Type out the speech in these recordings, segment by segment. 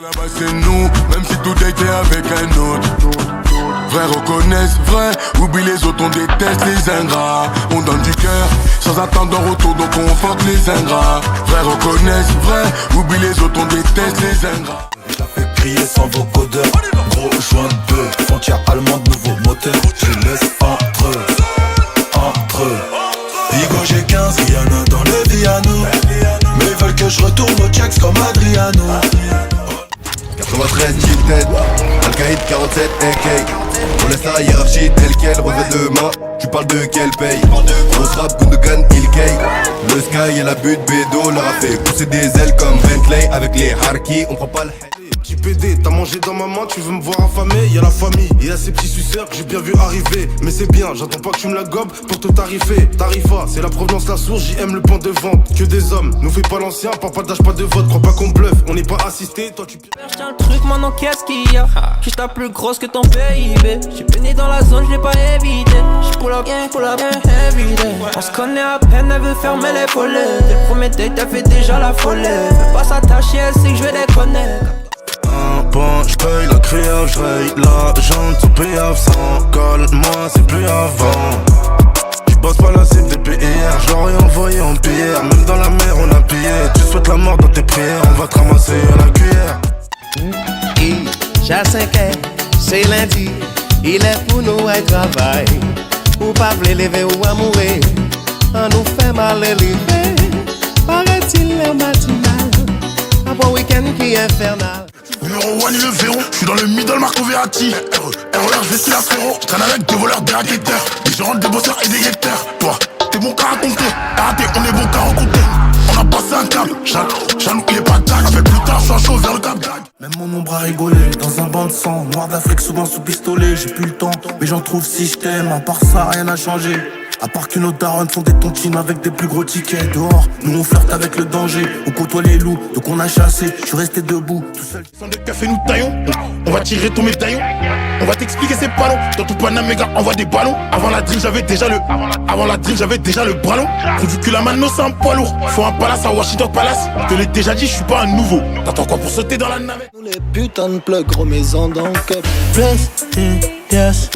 Là-bas c'est nous, même si tout était avec un autre. Vrais reconnaissent vrai, oublie les autres, on déteste les ingrats. On donne du cœur, sans attendre en retour, donc on fuck les ingrats. Vrais reconnaissent vrai, oublie les autres, on déteste les ingrats. Ça fait crier sans vocodeur, gros joint de bœuf, frontière allemande, nouveau moteur. Je les laisse entre eux. Bigo j'ai 15, Rihanna dans le Viano. Mais ils veulent que je retourne au checks comme Adriano. 93 G-Ted, Al-Qaïd 47 AK. On laisse la hiérarchie telle qu'elle, revêt demain. Tu parles de quel paye? Grosse rap, Gundogan, Ilkay. Le sky et la butte, Bédo leur a fait pousser des ailes comme Bentley. Avec les Harki, on prend pas le Petit PD, t'as mangé dans ma main, tu veux me voir affamé, y'a la famille, et y'a ces petits suceurs que j'ai bien vu arriver. Mais c'est bien, j'attends pas que tu me la gobes pour te tarifer. Tarifa, c'est la provenance, la source, j'aime le point de vente. Que des hommes, nous fais pas l'ancien, papa d'âge pas de vote, crois pas qu'on bluffe, on n'est pas assisté, toi tu... J'tiens le truc maintenant qu'est-ce qu'il y a? J'suis ta plus grosse que ton PIB. J'suis baigné dans la zone, j'l'ai pas évité. J'pull up, everyday. On se connaît à peine, elle veut fermer les volets. Dès le premier date, elle fait déjà la folie. Veut pas s'attacher, elle sait que j'vais déconner. Bon, j'paye la créole, j'veille l'argent, tout paye sans colle, moi c'est plus avant. J'bosse pas la cible depuis hier, j'l'aurais envoyé en pierre. Même dans la mer on a pillé, tu souhaites la mort dans tes prières, on va te ramasser à la cuillère. J'ai 5 heures, c'est lundi, il est pour nous à travail. Ou pas v'le lever ou à mourir, on nous fait mal élever. Paraît-il le matinal, un bon week-end qui est infernal. Numéro 1 le verrou, j'suis dans le middle Marco Verratti. RER, je vais sur la frérot, j'traîne avec des voleurs, des raquetteurs, des gérants, des bosseurs et des guetteurs. Toi, t'es bon qu'à raconter, raté, on est bon qu'à rencontrer. On a passé un câble, jaloux il est pas tag. Avec plus tard, j'suis chaud vers le cap. Même mon ombre a rigolé, dans un bain de sang. Noir d'Afrique, souvent sous pistolet. J'ai plus le temps, mais j'en trouve si je t'aime. À part ça, rien n'a changé. À part que nos darons font des tontines avec des plus gros tickets. Dehors, nous on flirte avec le danger. On côtoie les loups, donc on a chassé. Je suis resté debout, tout seul. Sans de café, nous taillons. On va tirer ton médaillon. On va t'expliquer c'est pas long. Dans tout Panama, mes gars, envoie des ballons. Avant la drill, j'avais déjà le bras long. Trou du cul, la mano, c'est un poids lourd. Faut un palace à Washington Palace. Je te l'ai déjà dit, je suis pas un nouveau. T'attends quoi pour sauter dans la navette? Nous les putains de plugs, gros maison dans le cup. Yes.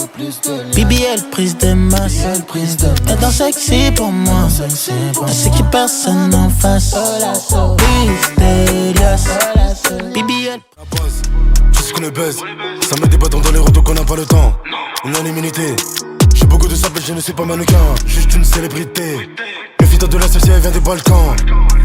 BBL, prise de masse. Elle danse sexy pour moi. Elle sait qu'il personne en face. BBL. Tu sais qu'on est buzz, ça met des bâtons dans les roues donc on n'a pas le temps. On a l'immunité, j'ai beaucoup de sable mais je ne suis pas mannequin. Juste une célébrité, méfie-toi de la société, elle vient des Balkans.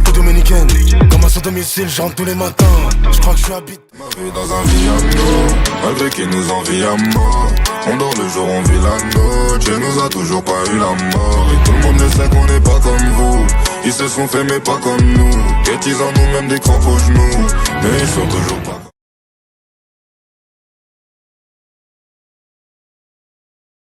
Ou dominicaine, comme à son domicile, je rentre tous les matins. Je crois que je suis habité. Ma vie dans un Viano, malgré qu'il nous envie à mort. On dort le jour, on vit la note. Dieu nous a toujours pas eu la mort. Et tout le monde le sait qu'on n'est pas comme vous. Ils se sont fait mais pas comme nous. Bêtisant nous même des crampes aux genoux. Mais ils sont toujours pas